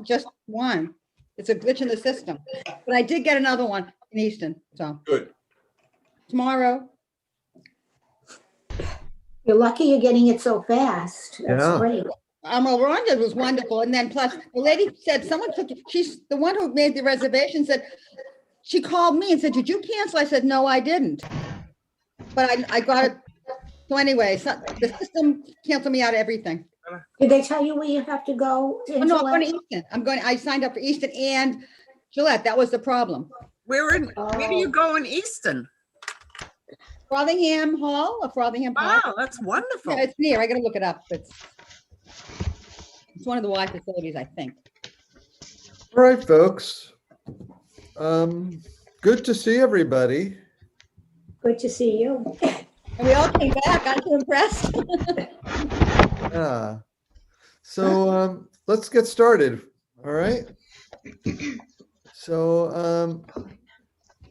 just one. It's a glitch in the system. But I did get another one in Easton, so Good. tomorrow. You're lucky you're getting it so fast. That's Yeah. great. Well, Rhonda was wonderful. And then plus the lady said, someone took, she's the one who made the reservation, said, she called me and said, did you cancel? I said, no, I didn't. But I got it. So anyway, so the system canceled me out of everything. Did they tell you where you have to go? Oh, no, I'm going to Easton. I signed up for Easton and Gillette. That was the problem. Where do you go in Easton? Frothingham Hall or Frothingham Park? Wow, that's wonderful. Yeah, it's near. I got to look it up. It's one of the Y facilities, I think. All right, folks. Good to see everybody. Good to see you. And we all came back. Aren't you impressed? Yeah. So let's get started. All right. So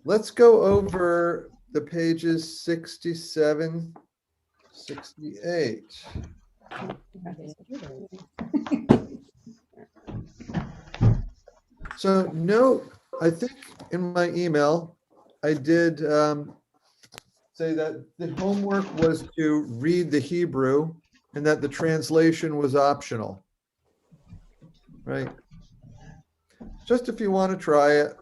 let's go over the pages 67, 68. So note, I think in my email, I did say that the homework was to read the Hebrew and that the translation was optional. Right? Just if you want to try it.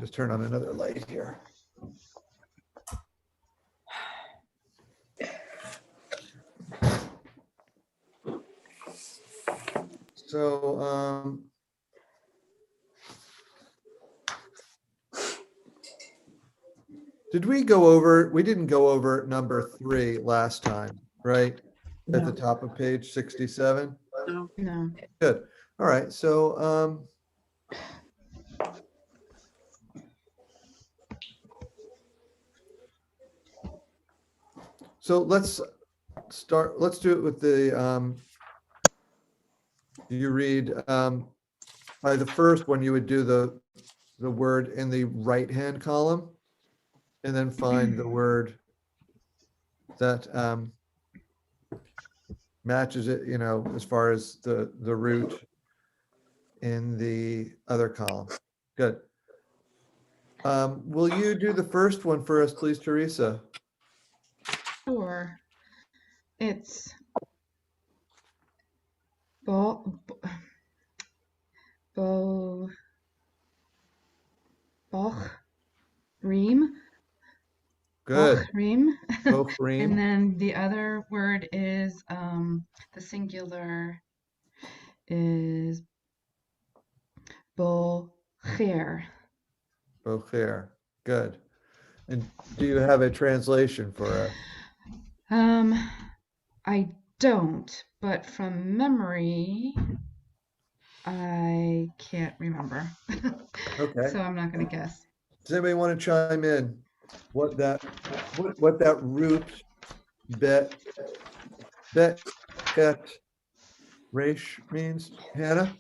Just turn on another light here. So, did we go over, we didn't go over number 3 last time, right? At the top of page 67? No. Good. All right. So, let's start, let's do it with the, you read, by the first one, you would do the word in the right-hand column and then find the word that matches it, you know, as far as the root in the other column. Good. Will you do the first one for us, please, Teresa? Sure. It's Bo Reem. Good. Reem. Both And Reem. then the other word is the singular is Bocher. Bocher. Good. And do you have a translation for us? I don't, but from memory, I can't remember. Okay. So I'm not going to guess. Does anybody want to chime in? What that root bet resh means, Hannah?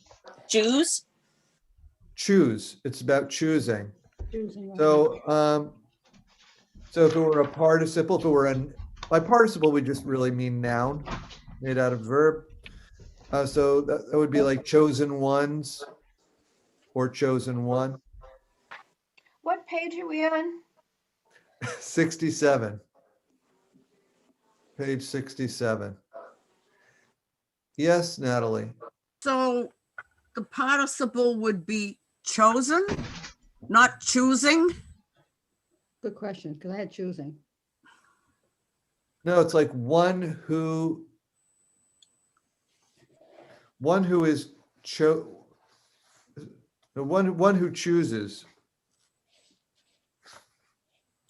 Jews? Choose. It's about choosing. Choosing. So so if it were a participle, if it were by participle, we just really mean noun made out of verb. So that would be like chosen ones or chosen one. What page are we on? 67. Page 67. Yes, Natalie. So the participle would be chosen, not choosing. Good question, because I had choosing. No, it's like one who is one who chooses.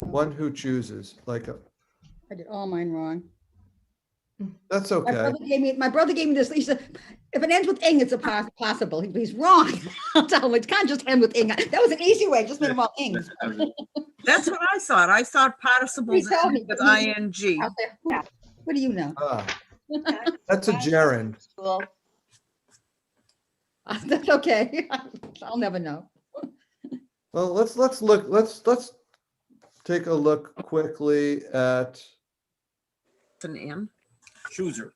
One who chooses, like I did all mine wrong. that's My okay. brother gave me this. He said, if it ends with ing, it's a possible. He's wrong. I'll tell him it can't just end with ing. That was an easy way. Just made them all ings. That's what I thought. I thought participles Please tell me. ended with ing. Out there. What do you know? That's a gerund. School. That's okay. I'll never know. Well, let's take a look quickly at It's an N. Chooser.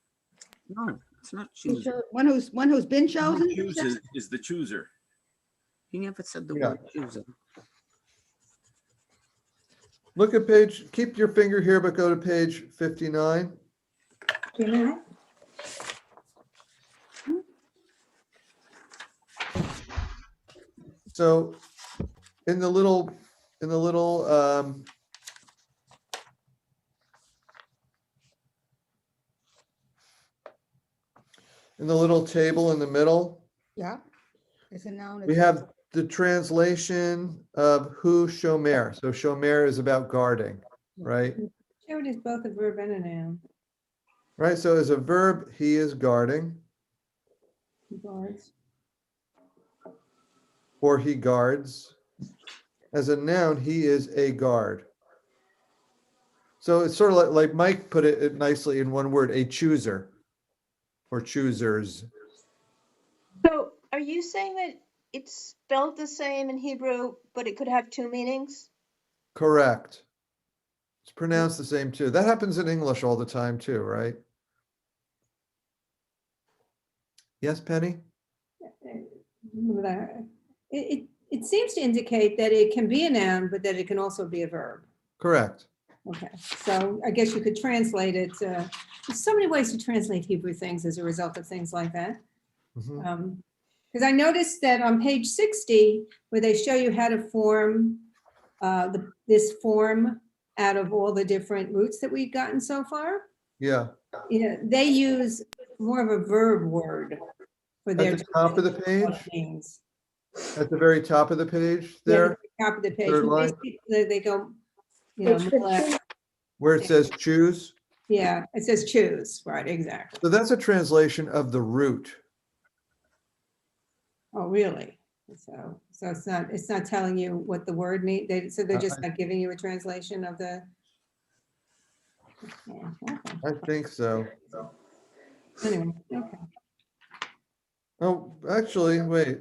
No, it's not chooser. One who's been chosen? Chooses is the chooser. He never said the Yeah. word chooser. Look at page, keep your finger here, but go to page 59. Do you know So in the little, in the little, in the little table in the middle, Yeah. It's a noun. we have the translation of who shomer. So shomer is about guarding, right? Sure, it is both a verb and a noun. Right, so as a verb, he is guarding, Guards. or he guards. As a noun, he is a guard. So it's sort of like Mike put it nicely in one word, a chooser, or choosers. So are you saying that it's spelled the same in Hebrew, but it could have two meanings? Correct. It's pronounced the same too. That happens in English all the time too, right? Yes, Penny? It seems to indicate that it can be a noun, but that it can also be a verb. Correct. Okay, so I guess you could translate it. There's so many ways to translate Hebrew things as a result of things like that. Mhm. Because I noticed that on page 60, where they show you how to form this form out of all the different roots that we've gotten so far, Yeah. they use more of a verb word for their. At the top of the definition what page, it means. at the very top of the page Yeah, there, at the top of the page. third line. They go, you know, Page more like- 15. where it says choose. yeah, it says choose, right, exactly. So that's a translation of the root. Oh, really? So it's not telling you what the word means. So they're just not giving you a translation of the. Yeah, okay. I think so. Anyway, okay. Oh, actually, wait.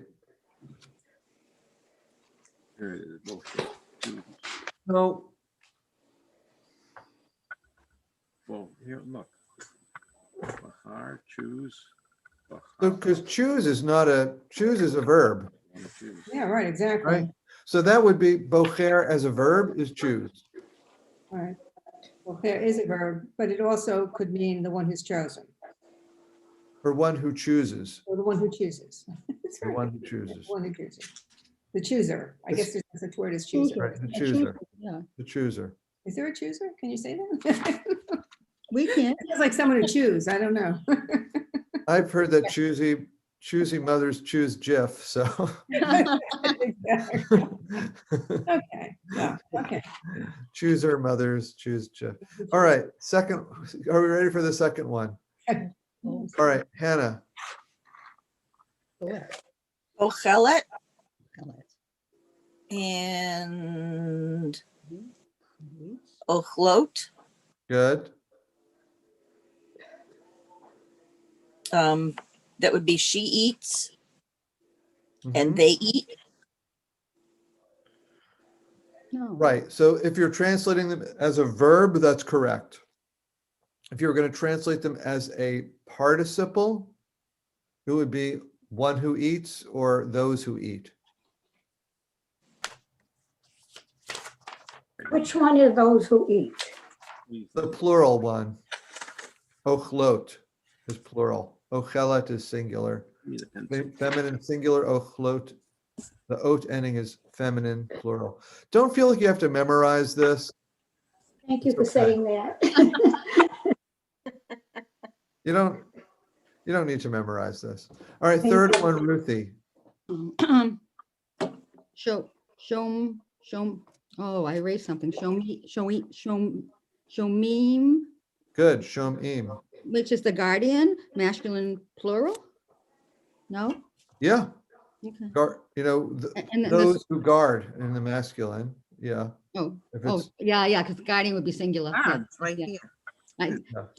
Here it is, both. Choose. No, Well, here, look. Bahar, choose. because choose is a verb, Choose. Yeah, right, exactly. right? So that would be bocher as a verb is choose. All right. Well, there is a verb, but it also could mean the one who's chosen, Or one who chooses, or the one who chooses. That's the right. one who chooses, The one who chooses. The chooser. I guess there's such word as chooser. right, the A chooser, Yeah, the chooser. Is there a chooser? Can you say that? we can. It's like someone who choose. I don't know. I've heard that choosy mothers choose Jif, so. Exactly. Okay, yeah, okay. Chooser mothers choose Jif. All right, second, are we ready for the second one? All right, Hannah, Ochelet and ochlot. good. That would be she eats Mhm. and they eat. No. Right, so if you're translating them as a verb, that's correct. If you're going to translate them as a participle, it would be one who eats or those who eat. Which one are those who eat? The plural one. Ochlot is plural. Ochelet is singular. Need a pencil. Feminine singular, ochlot. The ot ending is feminine plural. Don't feel like you have to memorize this. Thank you It's for okay. saying that. You don't need to memorize this. All right, Thank third you. one, Ruthie. Show, oh, I erased something. Show meme, Good, shomim. which is the guardian, masculine plural? No? Yeah, Okay. And then those who guard in the masculine, yeah. Oh, If oh, it's, yeah, because guardian would be singular. Ah, Yeah, it's right yeah. here.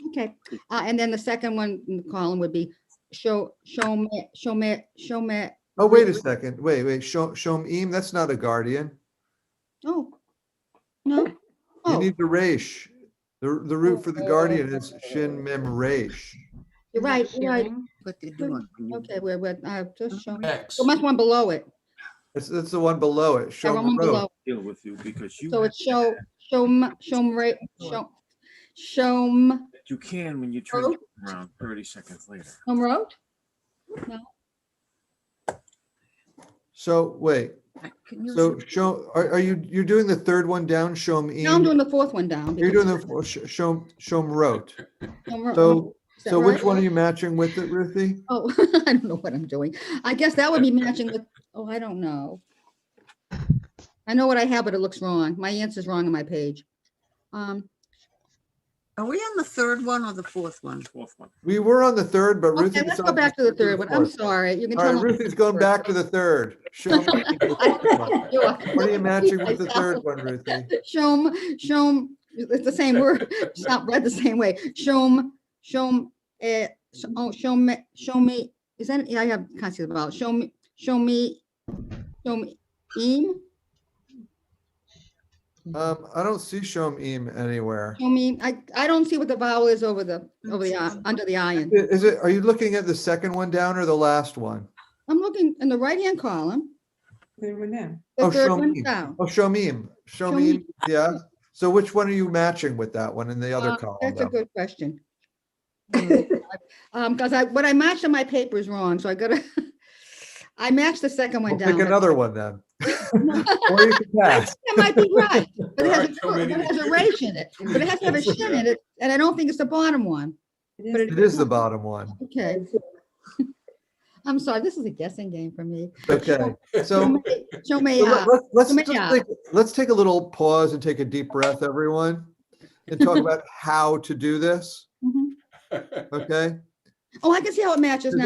Okay, and then the second one in the column would be show me. oh, wait a second, wait, shomim, that's not a guardian. Oh, no. You Oh, need the resh. The root for the guardian is shin mem resh. You're Is that right, you're right. hearing? What they're doing. Okay, we're, just show me. X. So much one below it. It's the one below it. Yeah, Show one below. Deal with you because you. So it's show You can when you turn Road? it around 30 seconds later. road? So wait, Can you so show, are you're doing the third one down, show me? Now I'm doing the fourth one down. You're doing because- the, show me wrote. Is So, that so which right? one are you matching with it, Ruthie? Oh, I don't know what I'm doing. I guess that would be matching with, oh, I don't know. I know what I have, but it looks wrong. My answer's wrong on my page. Are we on the third one or the fourth one? Fourth one. We were on the third, but Ruthie. Okay, let's go decided back to the do third one. I'm fourth. sorry. You can All tell. right, Ruthie's going back to the third. Show me. What are you matching with the third one, Ruthie? Show 'em, it's the same word. It's not read the same way. Show me, show me, is that, yeah, I have, can't see the vowel. Show me, eam, I don't see Shom Im anywhere. show me, I don't see what the vowel is over the, under the iron. Is it, are you looking at the second one down or the last one? I'm looking in the right-hand column, Third one down. the Oh, third show one me. down. Oh, Shomim. Shomim, yeah. So which one are you matching with that one in the other column? That's a though? good question. Because what I matched on my paper is wrong, so I gotta, I matched the second one Well, down. pick but- another one then. Or you can pass. That might be right, but it has, Alright, so many. but it has a rach in it, but it has to have a shin in it, and I don't think it's the bottom one. But It is the bottom one. Okay. I'm sorry, this is a guessing game for me. Okay, Show so me, so let's Show me just out. let's take a little pause and take a deep breath, everyone, and talk about how to do this, Mhm. okay? Oh, I can see how it matches Does now.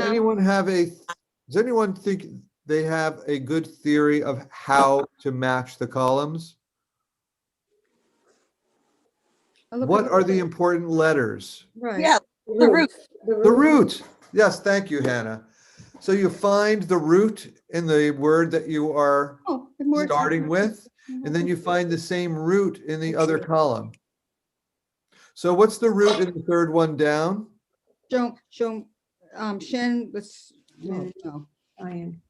does anyone think they have a good theory of how to match the columns? I look What at are the important letters? Right. Yeah, the root. The root. Yes, thank you, Hannah. So you find the root in the word that you are Oh, good more- starting with, and then you find the same root in the other column. So what's the root in the third one down? Show, shin, let's, no, Iron.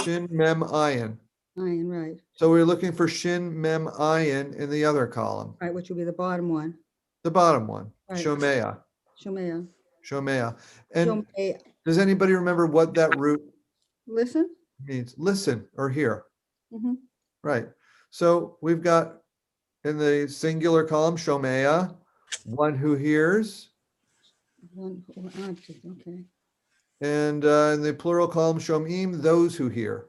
Shin, mem, ayin. iron, right, So we're looking for shin, mem, ayin in the other column, right, which would be the bottom one. the bottom one, Right. shomea, Shomea. shomea. And Shomea. does anybody remember what that root Listen. means? Listen or hear. Mhm. Right. So we've got in the singular column, shomea, one who hears, One, okay. and in the plural column, shomim, those who hear.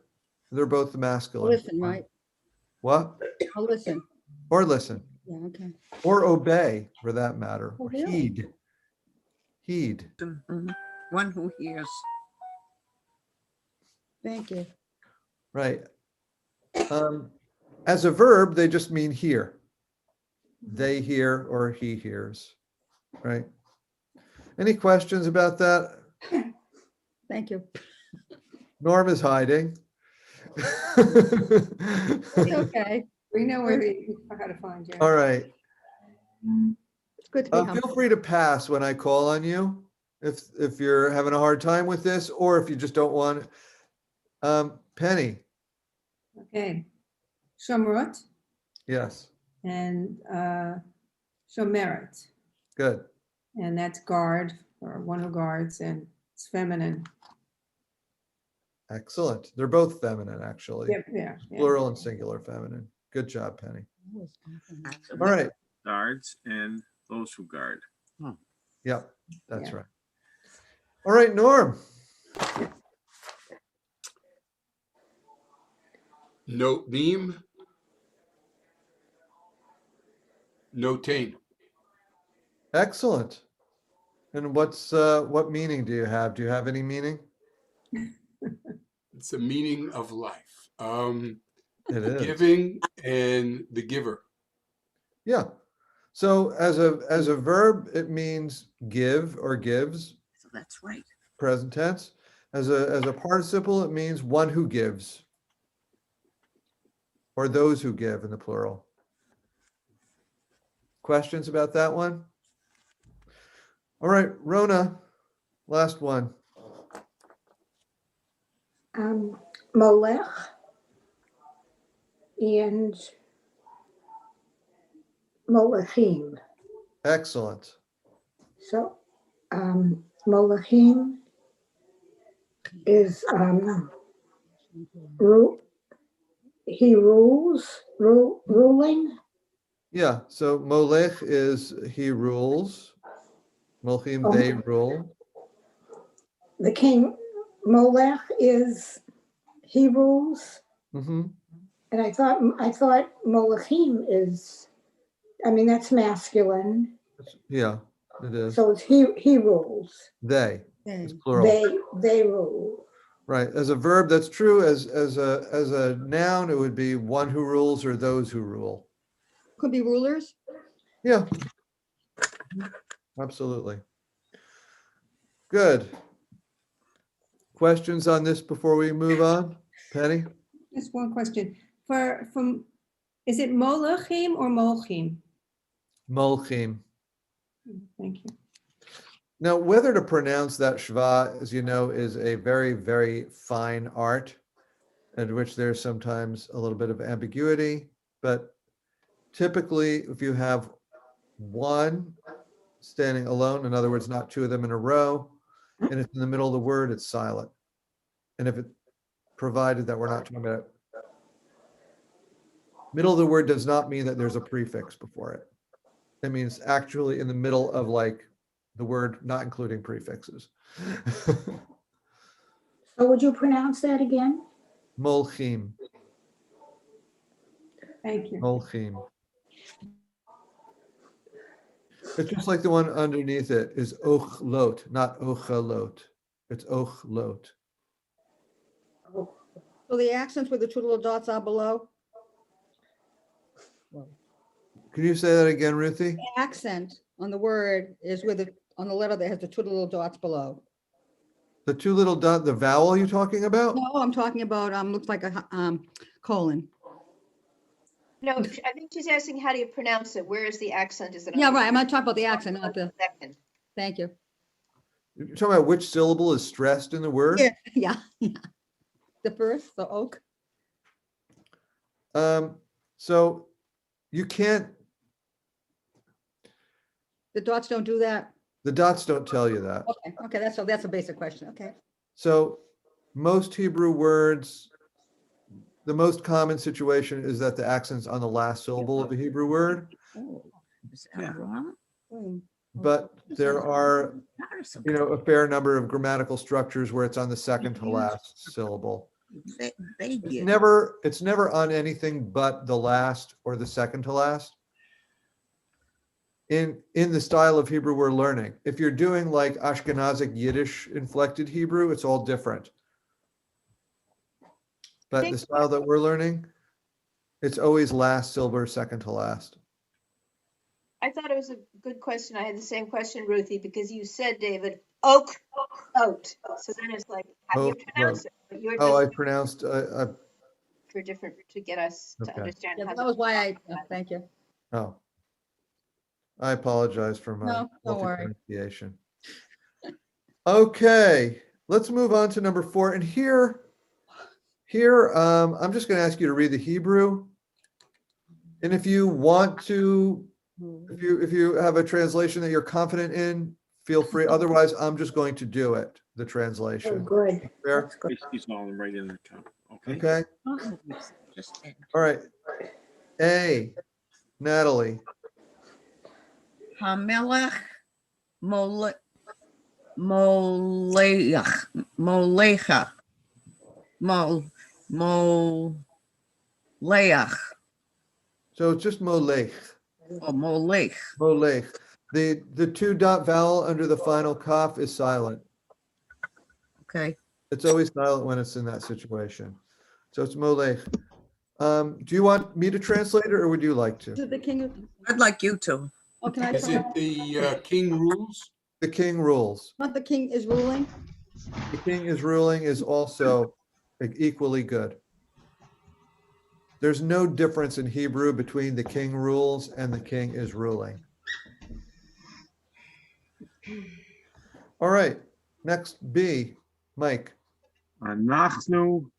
They're both the masculine. Listen, right? What? I'll listen. Or listen, Yeah, okay. or obey for that matter, Oh, or really? heed. Heed. Mhm. One who hears. Thank you. Right. As a verb, they just mean hear. They hear or he hears, right? Any questions about that? Thank you. Norm is hiding. Okay. We know how to find you. All right. It's good to be Feel humble. free to pass when I call on you if you're having a hard time with this, or if you just don't want. Penny, Okay. Shomrot yes, and Shomeret. good. And that's guard or one who guards, and it's feminine. Excellent. They're both feminine, actually. Yep, yeah. yeah. Plural and singular feminine. Good job, Penny. That's a All right. Guards and those who guard. Yep, that's Yeah. right. All right, Norm. Noteim. Notain. Excellent. And what meaning do you have? Do you have any meaning? It's a meaning of life. It is. Giving and the giver. Yeah. So as a verb, it means give or gives, So that's right. present tense. As a participle, it means one who gives, or those who give in the plural. Questions about that one? All right, Rona, Last one. Molech and Molechim. Excellent. So, Molechim is, he rules, ruling. Yeah, so Molech is he rules. Molchim, they rule. The king, Molech is, he rules. Mm-hmm. And I thought Molechim is, I mean, that's masculine. Yeah, it is. So it's he rules. They. Okay. It's plural. They rule. Right. As a verb, that's true. As a noun, it would be one who rules or those who rule. Could be rulers. Yeah. Absolutely. Good. Questions on this before we move on? Penny? Just one question. Is it Molechim or Molchim? Molchim. Thank you. Now, whether to pronounce that shva, as you know, is a very, very fine art, in which there's sometimes a little bit of ambiguity. But typically, if you have one standing alone, in other words, not two of them in a row, and it's in the middle of the word, it's silent. And if it, provided that we're not talking about middle of the word, does not mean that there's a prefix before it. It means actually in the middle of like the word, not including prefixes. So would you pronounce that again? Molchim. Thank you. Molchim. It's just like the one underneath it is ochlot, not ochalot. It's ochlot. So the accents where the two little dots are below. Can you say that again, Ruthie? The accent on the word is with it on the letter that has the two little dots below. The two little dot, the vowel you're talking about? No, I'm talking about looks like a colon. No, I think she's asking how do you pronounce it? Where is the accent? Is it? on Yeah, the right. I'm not talking about the accent, not the. second? Thank you. You're talking about which syllable is stressed in the word? Yeah. The first, the oak. So you can't, The dots don't do that. the dots don't tell you that. Okay. That's a basic question. Okay. So most Hebrew words, the most common situation is that the accent's on the last syllable of a Hebrew word, Oh. Is that wrong? but there are, you know, a fair number of grammatical structures where it's on the second to last syllable. They It's get. never on anything but the last or the second to last. In the style of Hebrew we're learning. If you're doing like Ashkenazic Yiddish inflected Hebrew, it's all different. But the style that we're learning, it's always last syllable, second to last. I thought it was a good question. I had the same question, Ruthie, because you said, David, oat. So then it's like, how do you pronounce it? But you're Oh, I just pronounced, for different to get us to Okay. understand Yeah, how that was why thank you. oh. I apologize for my No, don't worry. multi-pronunciation. Okay, let's move on to number 4. And here, I'm just going to ask you to read the Hebrew. And if you want to, if you have a translation that you're confident in, feel free. Otherwise, I'm just going to do it, the Oh, translation. good. Fair? That's good. He's all right in the top. Okay. Okay. Just All right. A, Natalie. Hamelech Moleach Molecha Moleach So it's just Molech. or Molech. Molech. The two dot vowel under the final kaf is silent. Okay. It's always silent when it's in that situation. So it's Molech. Do you want me to translate it or would you like to? Is it the king? I'd like you to. Oh, can I? Is it the king rules? The king rules. Not the king is ruling. The king is ruling is also equally good. There's no difference in Hebrew between the king rules and the king is ruling. All right. Next, B, Mike. Anachnu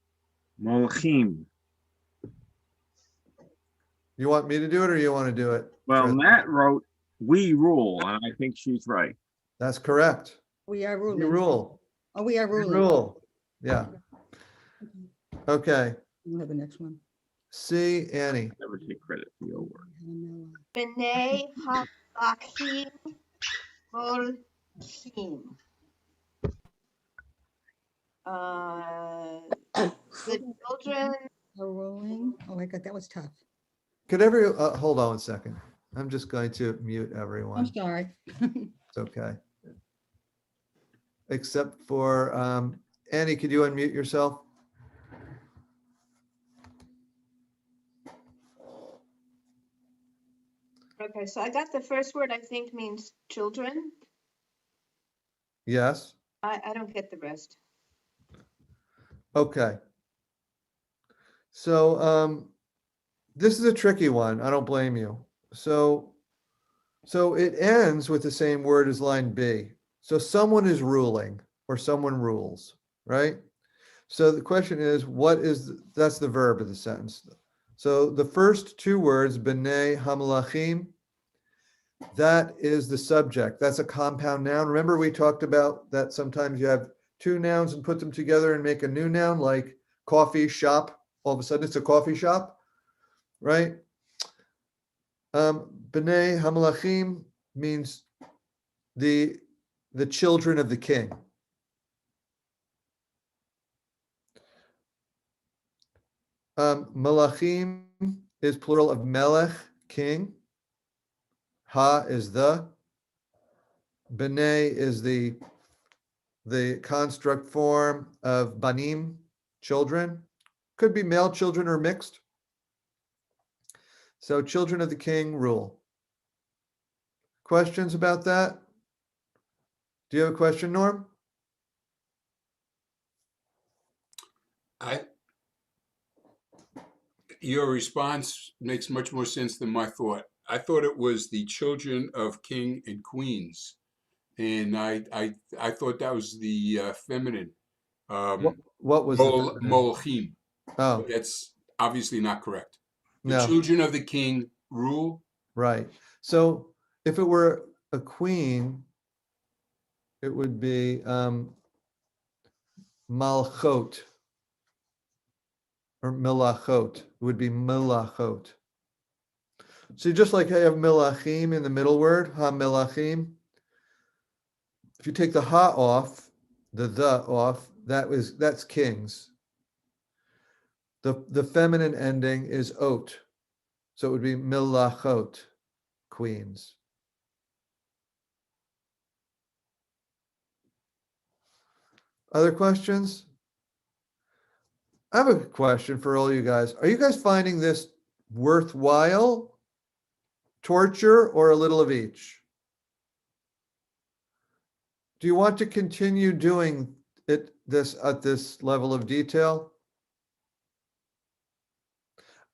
molchim. You want me to do it or you want to do it? Well, Fred? Nat wrote, "We rule," and I think she's right. That's correct. We are We ruling. rule. Oh, we are We ruling. rule. Yeah. Okay. We'll have the next one. C, Annie. Never take credit for your work. B'nai ha'achim molchim. The children, Are ruling. Oh my God, that was tough. Could hold on 1 second. I'm just going to mute everyone. I'm sorry. It's okay. Except for, Annie, could you unmute yourself? okay, so I got the first word I think means children. Yes. I don't get the rest. Okay. So, this is a tricky one. I don't blame you. So it ends with the same word as line B. So someone is ruling or someone rules, right? So the question is, that's the verb of the sentence. So the first two words, b'nai hamalachim, that is the subject. That's a compound noun. Remember we talked about that sometimes you have two nouns and put them together and make a new noun, like coffee shop. All of a sudden it's a coffee shop, right? B'nai hamalachim means the children of the king. Malachim is plural of melech, king. Ha is the. B'nai is the construct form of banim, children. Could be male children or mixed. So children of the king rule. Questions about that? Do you have a question, Norm? Your response makes much more sense than my thought. I thought it was the children of king and queens, and I thought that was the feminine. What was the feminine? Molchim. Oh, That's obviously not correct. The no. children of the king rule. Right. So if it were a queen, it would be malchot or milachot. It would be milachot. So just like I have milachim in the middle word, ha milachim. If you take the ha off, the off, that's kings. The feminine ending is ot. So it would be milachot, queens. Other questions? I have a question for all you guys. Are you guys finding this worthwhile, torture, or a little of each? Do you want to continue doing this at this level of detail?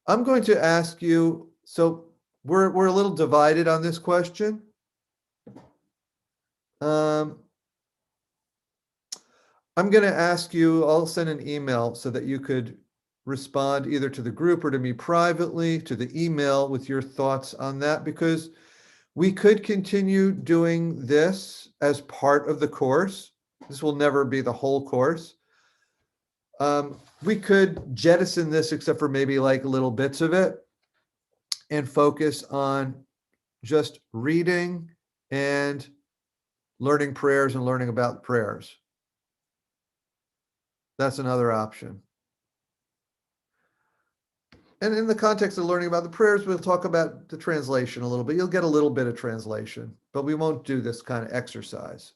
I'm going to ask you, so we're a little divided on this question. I'm going to ask you, I'll send an email so that you could respond either to the group or to me privately to the email with your thoughts on that, because we could continue doing this as part of the course. This will never be the whole course. We could jettison this except for maybe like little bits of it and focus on just reading and learning prayers and learning about prayers. That's another option. And in the context of learning about the prayers, we'll talk about the translation a little bit. You'll get a little bit of translation, but we won't do this kind of exercise.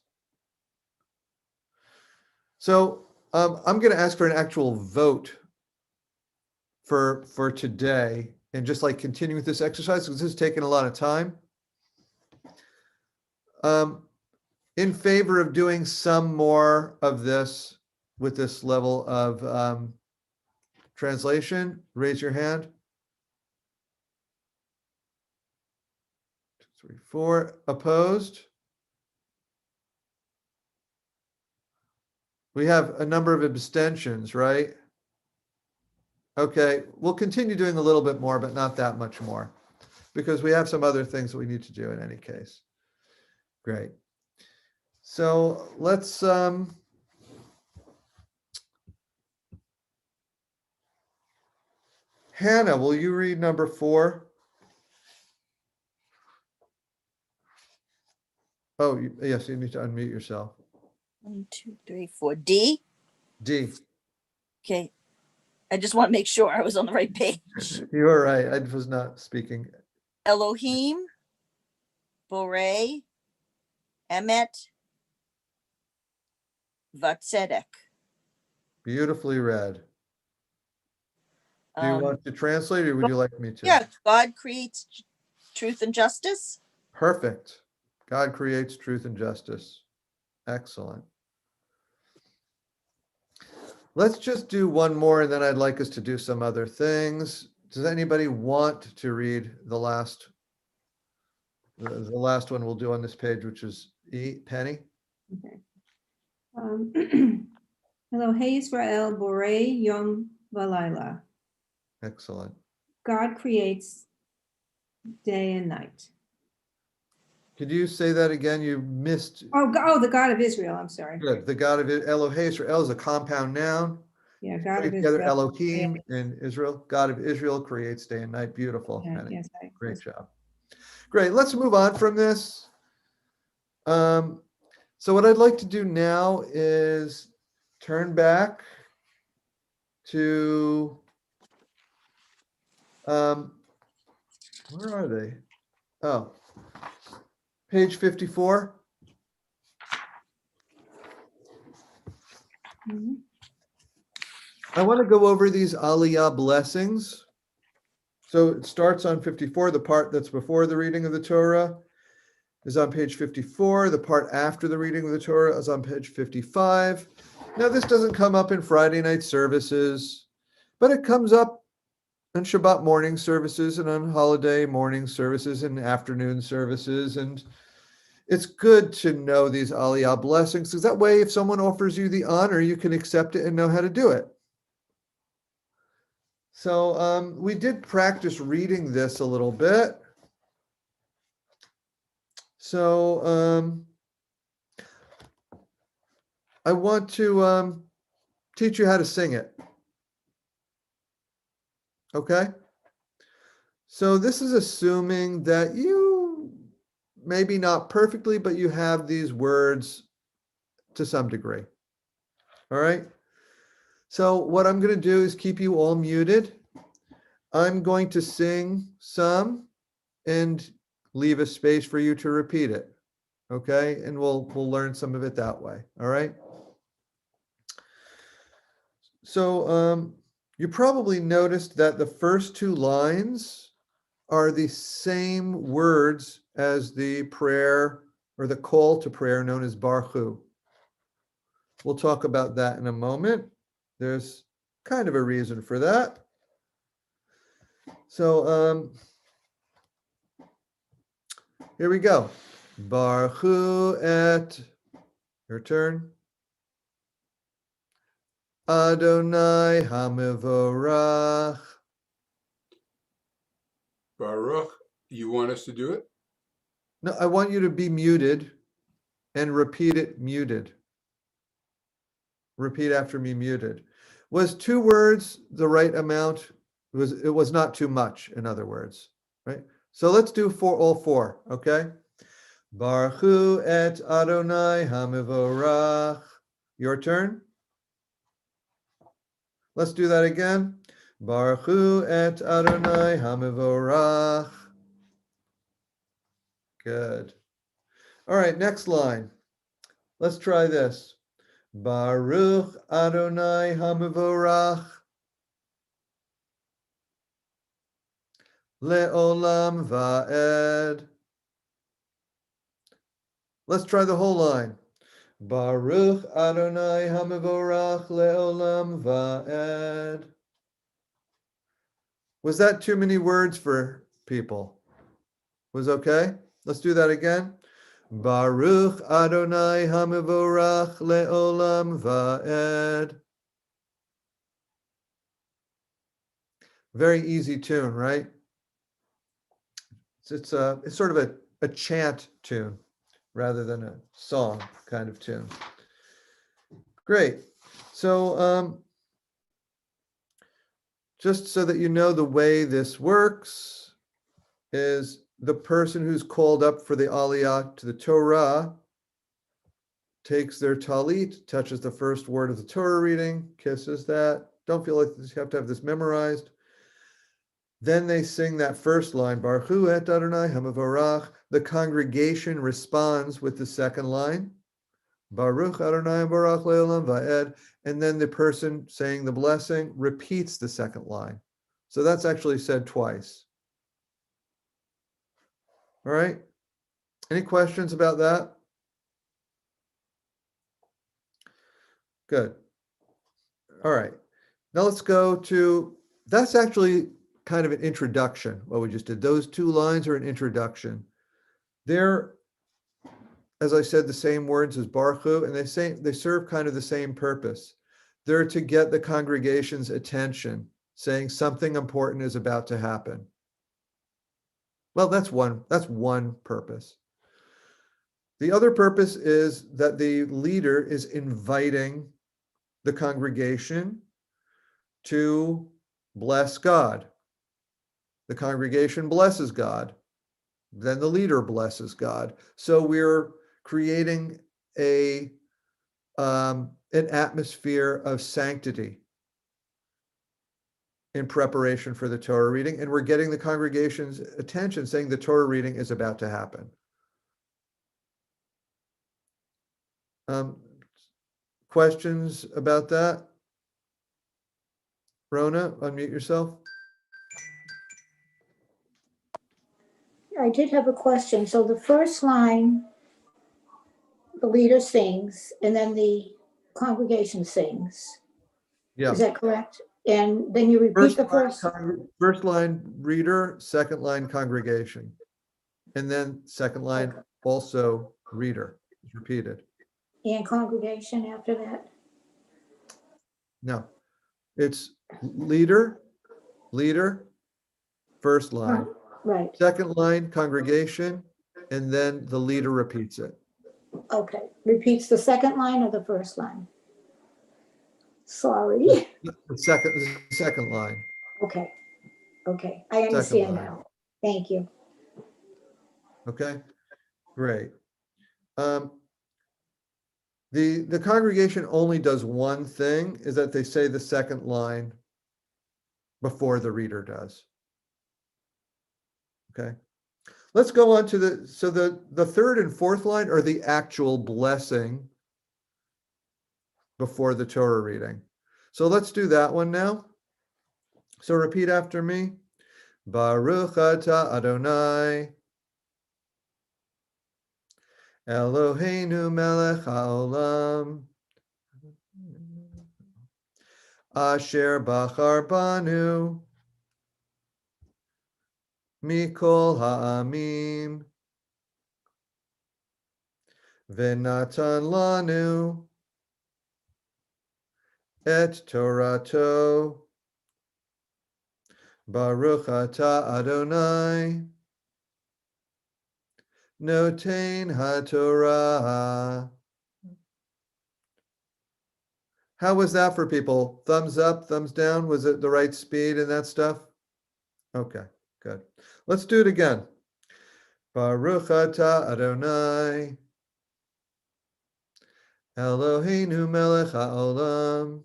So I'm going to ask for an actual vote for today and just like continue with this exercise because this is taking a lot of time. In favor of doing some more of this with this level of translation, raise your hand. 2, 3, 4. Opposed? We have a number of abstentions, right? Okay, we'll continue doing a little bit more, but not that much more, because we have some other things that we need to do in any case. Great. So let's Hannah, will you read number 4? Oh, yes, you need to unmute yourself. 1, 2, 3, 4. D. D. Okay. I just want to make sure I was on the right page. You are right. I was not speaking. Elohim, Borei, Emet, Vatzedek. Beautifully read. Do you want to translate or would you like me to? Yeah, God creates truth and justice. Perfect. God creates truth and justice. Excellent. Let's just do one more and then I'd like us to do some other things. Does anybody want to read the last one we'll do on this page, which is E? Penny? Okay. Elohei Israel Borei Yom Valayla. Excellent. God creates day and night. Could you say that again? You missed. Oh, the God of Israel. I'm sorry. Good. The God of Elohei Israel is a compound noun. Yeah, God of Together, Israel. Elohim in Israel. God of Israel creates day and night. Beautiful. Yeah, Penny. yes, Great job. Great. Let's move on from this. So what I'd like to do now is turn back to where are they? Oh, page 54. Mhm. I want to go over these Aliyah blessings. So it starts on 54. The part that's before the reading of the Torah is on page 54. The part after the reading of the Torah is on page 55. Now, this doesn't come up in Friday night services, but it comes up on Shabbat morning services and on holiday morning services and afternoon services. And it's good to know these Aliyah blessings, because that way, if someone offers you the honor, you can accept it and know how to do it. So we did practice reading this a little bit. So I want to teach you how to sing it. Okay? So this is assuming that you, maybe not perfectly, but you have these words to some degree. All right? So what I'm going to do is keep you all muted. I'm going to sing some and leave a space for you to repeat it. Okay? And we'll learn some of it that way. All right? So you probably noticed that the first 2 lines are the same words as the prayer or the call to prayer known as Baruch Hu. We'll talk about that in a moment. There's kind of a reason for that. So here we go. Baruch Hu et, your turn. Adonai Hamivorach. Baruch, you want us to do it? No, I want you to be muted and repeat it muted. Repeat after me muted. Was 2 words the right amount? It was not too much, in other words, right? So let's do all 4, okay? Baruch Hu et Adonai Hamivorach. Your turn. Let's do that again. Baruch Hu et Adonai Hamivorach. Good. All right, next line. Let's try this. Baruch Adonai Hamivorach. Le'olam va'ed. Let's try the whole line. Baruch Adonai Hamivorach le'olam va'ed. Was that too many words for people? Was okay? Let's do that again. Baruch Adonai Hamivorach Leolam Va'ed. Very easy tune, right? It's sort of a chant tune rather than a song kind of tune. Great. So just so that you know, the way this works is the person who's called up for the Aliyah to the Torah takes their talit, touches the first word of the Torah reading, kisses that. Don't feel like you have to have this memorized. Then they sing that first line, Baruch Hu et Adonai Hamavarach. The congregation responds with the second line, Baruch Adonai Baruch Leolam Va'ed. And then the person saying the blessing repeats the second line. So that's actually said twice. All right. Any questions about that? Good. All right. Now let's go to, that's actually kind of an introduction, what we just did. Those two lines are an introduction. They're, as I said, the same words as Baruch Hu, and they serve kind of the same purpose. They're to get the congregation's attention, saying something important is about to happen. Well, that's one purpose. The other purpose is that the leader is inviting the congregation to bless God. The congregation blesses God. Then the leader blesses God. So we're creating an atmosphere of sanctity in preparation for the Torah reading, and we're getting the congregation's attention, saying the Torah reading is about to happen. Questions about that? Rona, unmute yourself. I did have a question. So the first line, the leader sings, and then the congregation sings. Yeah. Is that correct? And then you repeat the first. First line reader, second line congregation, and then second line also reader is repeated. And congregation after that? No, it's leader, first line, Right. second line congregation, and then the leader repeats it. Okay. Repeats the second line or the first line? Sorry. The second line. Okay. Okay. I understand line. now. Thank you. Okay, great. The congregation only does one thing, is that they say the second line before the reader does. Okay, let's go on to the third and fourth line are the actual blessing before the Torah reading. So let's do that one now. So repeat after me. Baruch atah Adonai Eloheinu melech haolam asher bachar banu mikol ha'amim v'natan lanu et Torato. Baruch atah Adonai Notain HaTorah. How was that for people? Thumbs up, thumbs down? Was it the right speed and that stuff? Okay, good. Let's do it again. Baruch atah Adonai Eloheinu melech haolam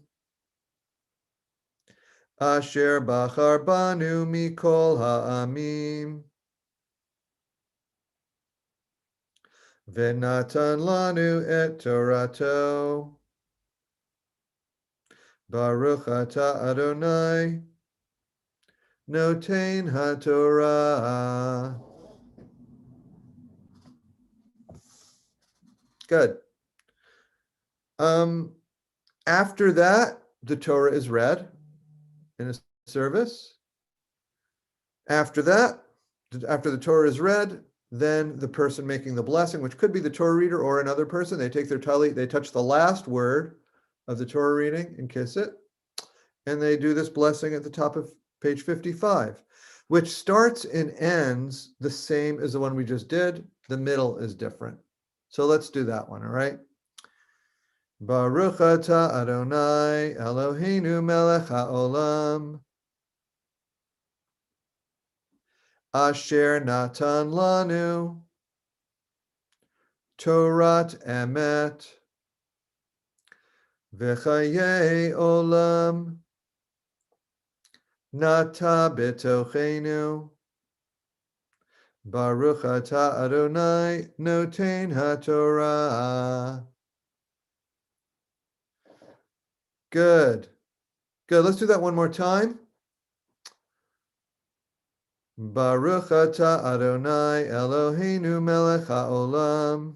asher bachar banu mikol ha'amim v'natan lanu et Torato. Baruch atah Adonai Notain HaTorah. Good. After that, the Torah is read in a service. After that, after the Torah is read, then the person making the blessing, which could be the Torah reader or another person, they take their talit, they touch the last word of the Torah reading and kiss it, and they do this blessing at the top of page 55, which starts and ends the same as the one we just did. The middle is different. So let's do that one, all right? Baruch atah Adonai Eloheinu melech haolam asher natan lanu Torat emet v'chayei olam nata betochenu Baruch atah Adonai noten haTorah. Good. Good. Let's do that one more time. Baruch atah Adonai Eloheinu melech haolam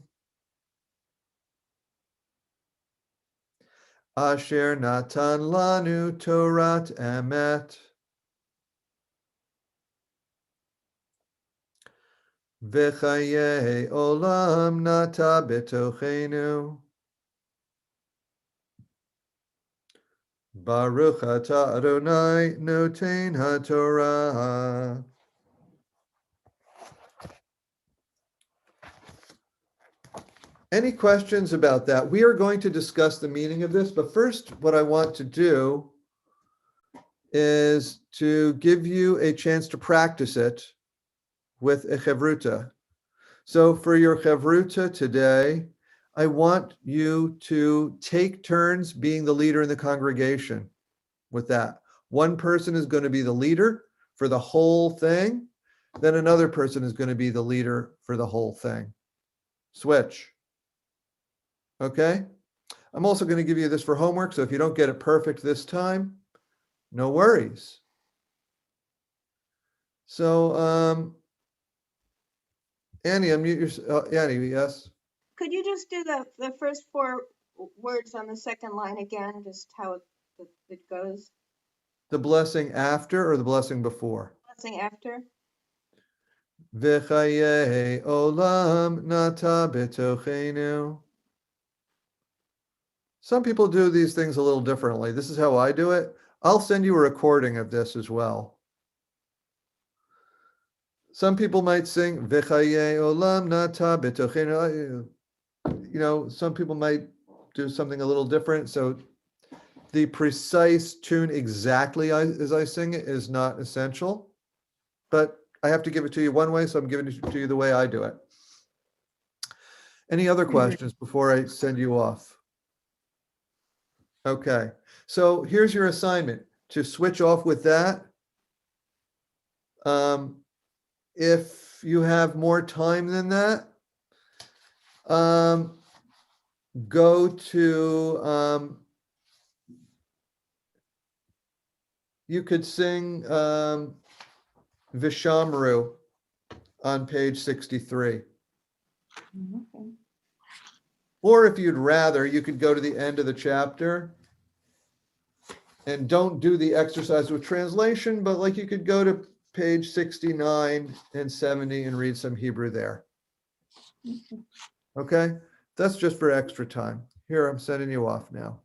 asher natan lanu Torat emet v'chayei olam nata betochenu Baruch atah Adonai noten haTorah. Any questions about that? We are going to discuss the meaning of this, but first what I want to do is to give you a chance to practice it with a chevruta. So for your chevruta today, I want you to take turns being the leader in the congregation with that. One person is going to be the leader for the whole thing. Then another person is going to be the leader for the whole thing. Switch. Okay? I'm also going to give you this for homework, so if you don't get it perfect this time, no worries. So, Annie, unmute your, Annie, yes? Could you just do the first four words on the second line again, just how it goes? The blessing after or the blessing before? Blessing after. V'chayei olam nata betochenu. Some people do these things a little differently. This is how I do it. I'll send you a recording of this as well. Some people might sing V'chayei olam nata betochenu. You know, some people might do something a little different. So the precise tune exactly as I sing it is not essential, but I have to give it to you one way, so I'm giving it to you the way I do it. Any other questions before I send you off? Okay, so here's your assignment to switch off with that. If you have more time than that, go to, you could sing Vishamru on page 63. Okay. Or if you'd rather, you could go to the end of the chapter and don't do the exercise with translation, but like you could go to page 69 and 70 and read some Hebrew there. Okay? That's just for extra time. Here, I'm sending you off now.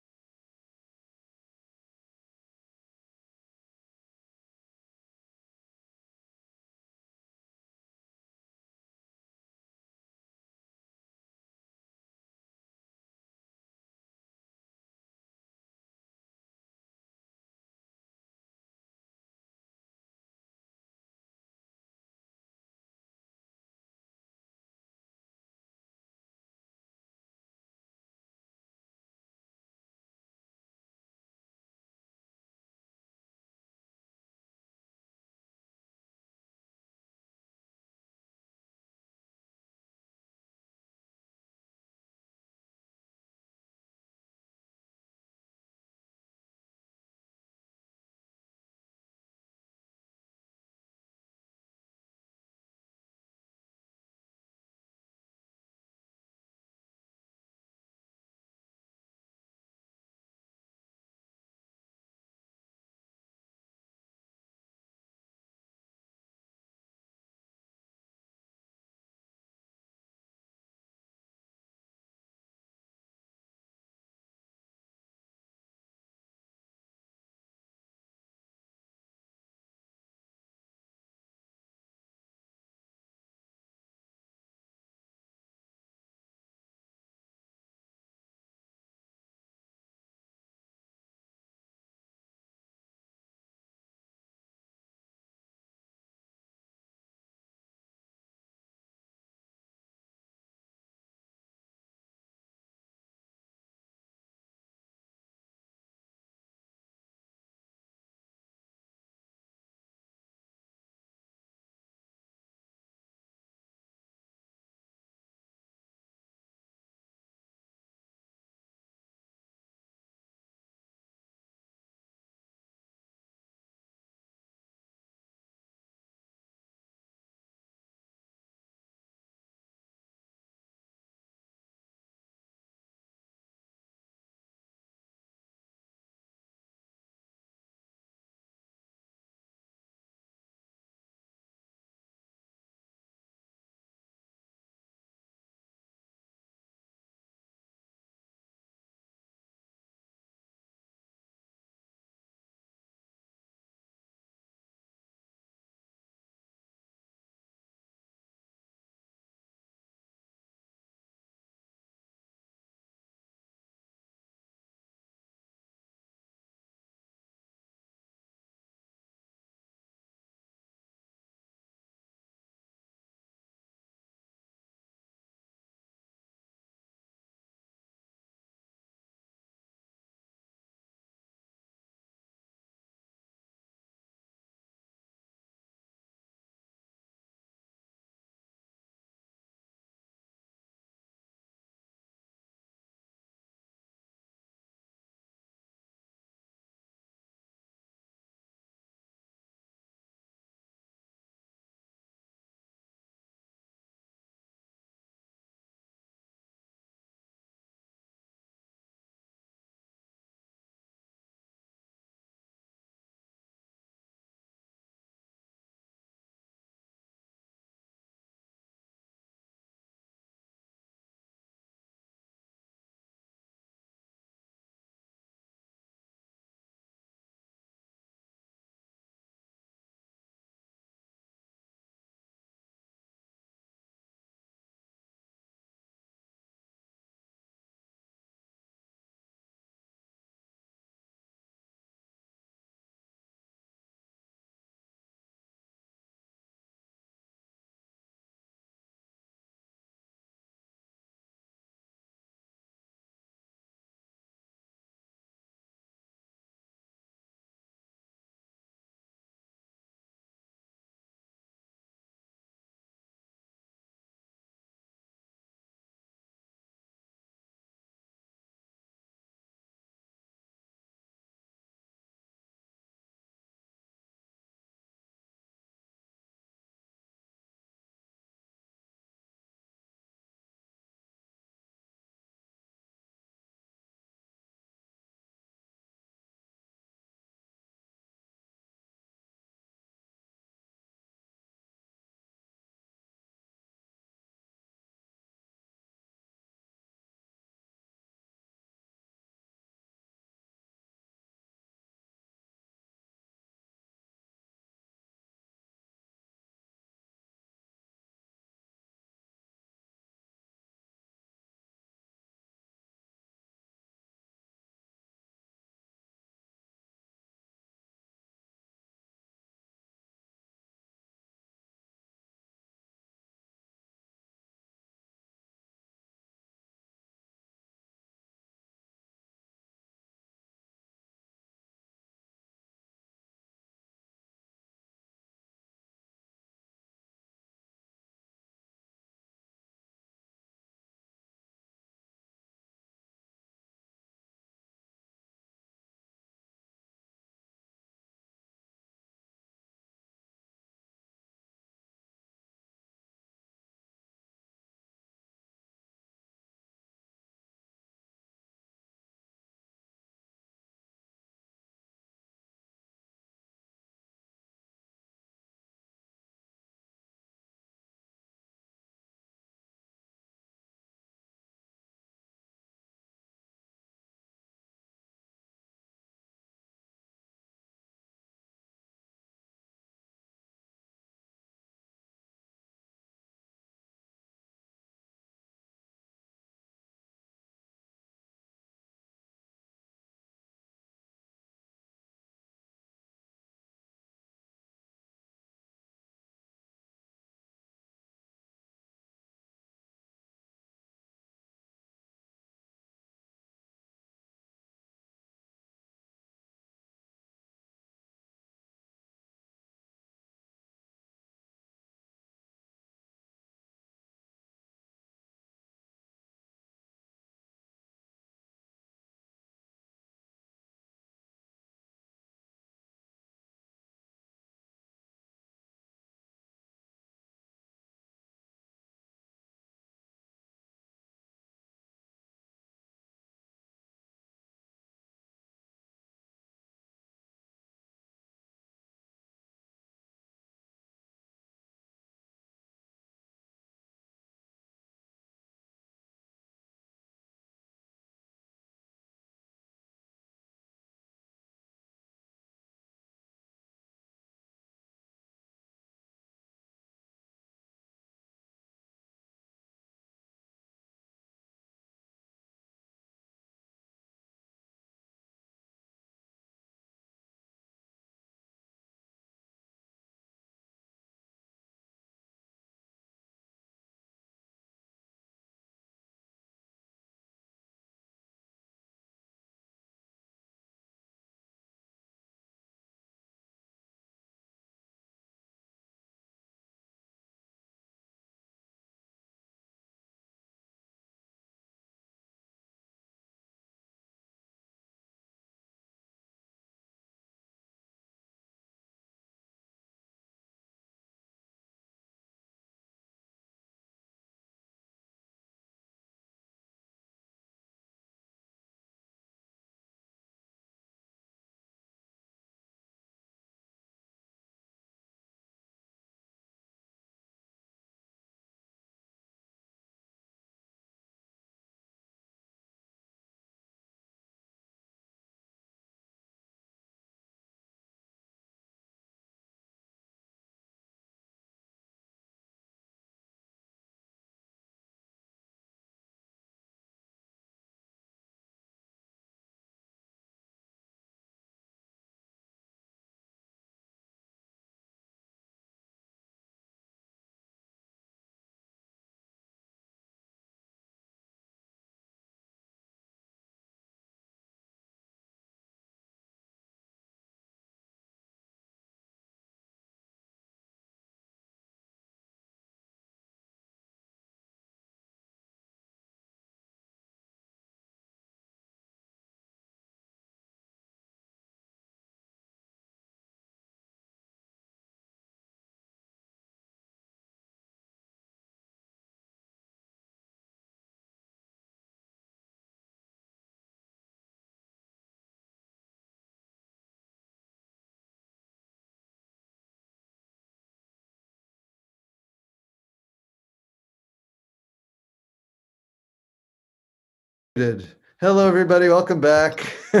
Good. Hello, everybody. Welcome back. I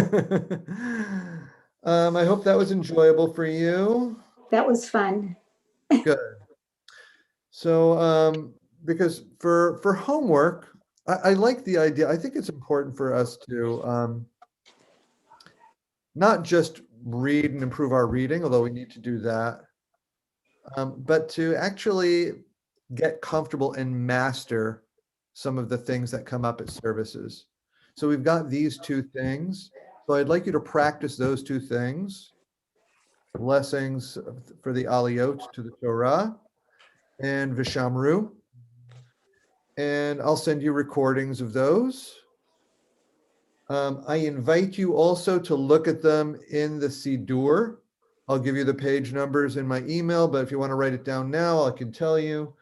hope that was enjoyable for you. That was fun. Good. So, because for homework, I like the idea. I think it's important for us to not just read and improve our reading, although we need to do that, but to actually get comfortable and master some of the things that come up at services. So we've got these two things. So I'd like you to practice those two things. Blessings for the Aliyot to the Torah and Vishamru. And I'll send you recordings of those. I invite you also to look at them in the Siddur. I'll give you the page numbers in my email, but if you want to write it down now, I can tell you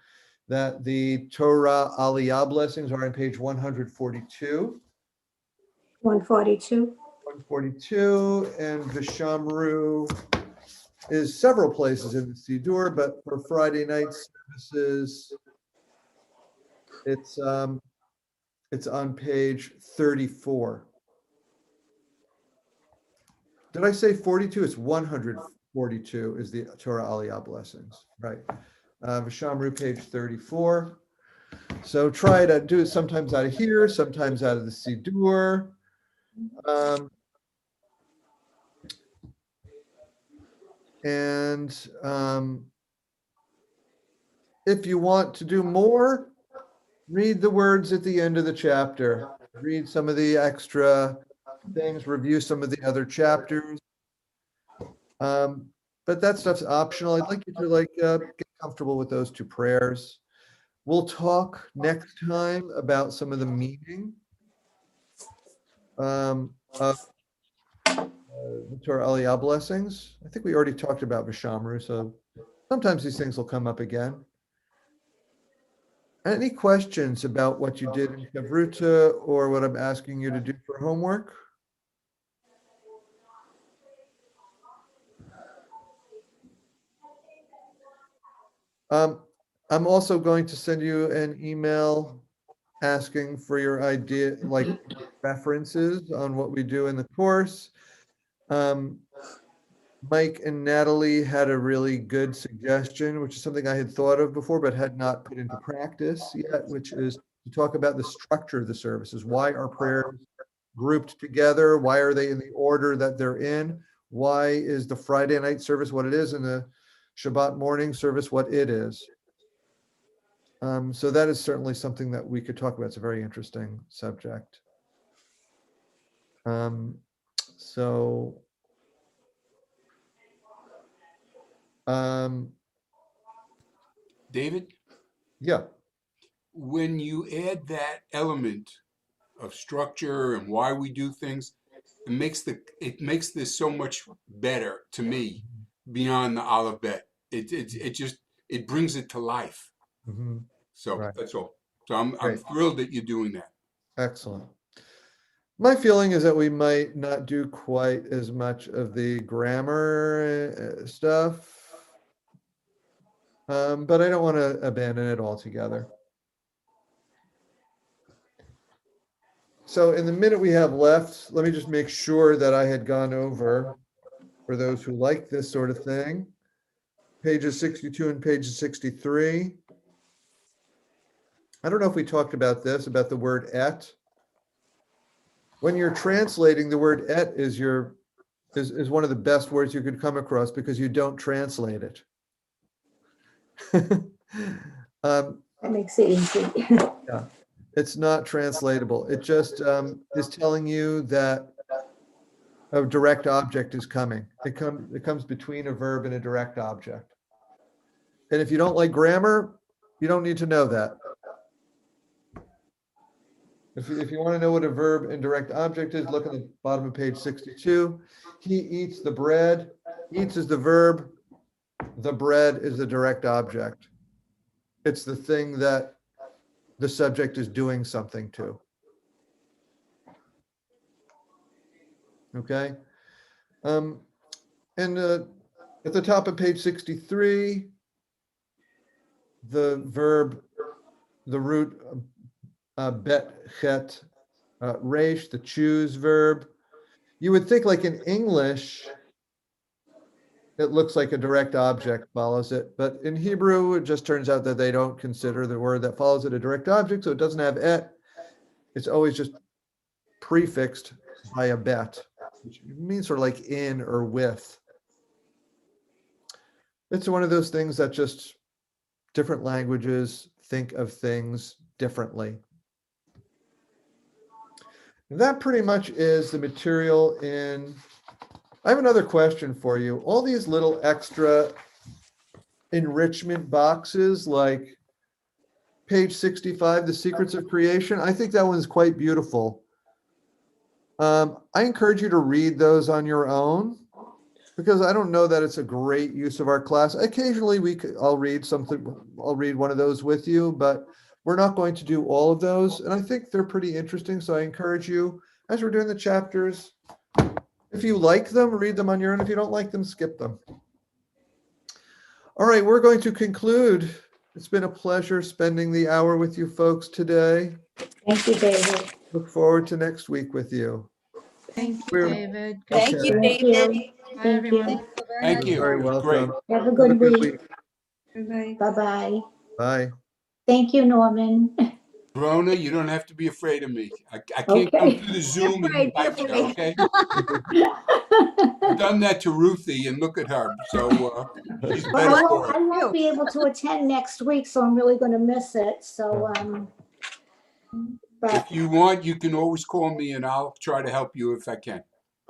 that the Torah Aliyah Blessings are on page 142. 142. 142, and Vishamru is several places in the Siddur, but for Friday night services, it's on page 34. Did I say 42? It's 142 is the Torah Aliyah Blessings, right? Vishamru, page 34. So try to do it sometimes out of here, sometimes out of the Siddur. If you want to do more, read the words at the end of the chapter. Read some of the extra things, review some of the other chapters. But that stuff's optional. I'd like you to get comfortable with those two prayers. We'll talk next time about some of the meaning of the Torah Aliyah Blessings. I think we already talked about Vishamru, so sometimes these things will come up again. Any questions about what you did in Chavruta or what I'm asking you to do for homework? I'm also going to send you an email asking for your idea, like references on what we do in the course. Mike and Natalie had a really good suggestion, which is something I had thought of before, but had not put into practice yet, which is to talk about the structure of the services. Why are prayers grouped together? Why are they in the order that they're in? Why is the Friday night service what it is and the Shabbat morning service what it is? So that is certainly something that we could talk about. It's a very interesting subject. David, Yeah. when you add that element of structure and why we do things, it makes this so much better to me beyond the Aleph Bet. It brings it to life. Mm-hmm. So Right. that's all. So I'm Great. thrilled that you're doing that. Excellent. My feeling is that we might not do quite as much of the grammar stuff, but I don't want to abandon it altogether. So in the minute we have left, let me just make sure that I had gone over, for those who like this sort of thing, pages 62 and pages 63. I don't know if we talked about this, about the word et. When you're translating, the word et is one of the best words you could come across because you don't translate it. That makes it easy. Yeah, it's not translatable. It just is telling you that a direct object is coming. It comes between a verb and a direct object. And if you don't like grammar, you don't need to know that. If you want to know what a verb and direct object is, look at the bottom of page 62. He eats the bread. Eats is the verb. The bread is the direct object. It's the thing that the subject is doing something to. Okay. And at the top of page 63, the verb, the root bet chet Resh, the choose verb. You would think like in English, it looks like a direct object follows it, but in Hebrew, it just turns out that they don't consider the word that follows it a direct object, so it doesn't have et. It's always just prefixed by a bet, which means sort of like in or with. It's one of those things that just different languages think of things differently. And that pretty much is the material in. I have another question for you. All these little extra enrichment boxes, like page 65, The Secrets of Creation, I think that one's quite beautiful. I encourage you to read those on your own, because I don't know that it's a great use of our class. Occasionally I'll read one of those with you, but we're not going to do all of those. And I think they're pretty interesting. So I encourage you, as we're doing the chapters, if you like them, read them on your own. If you don't like them, skip them. All right, we're going to conclude. It's been a pleasure spending the hour with you folks today. Thank you, David. Look forward to next week with you. Thank you, We're- David. Thank Okay. you, Thank David. you. Bye, Thank everyone. you. Thank you. You're very It was great. welcome. Have a Have a good good week. week. Bye-bye. Bye-bye. Bye. Thank you, Norman. Rona, you don't have to be afraid of me. I can't Okay. come through the Zoom and afraid, bite be you, okay? I've done that to Ruthie, and look at her. So she's Well, better for I it. won't be able to attend next week, so I'm really going to miss it. So, but If you want, you can always call me, and I'll try to help you if I can.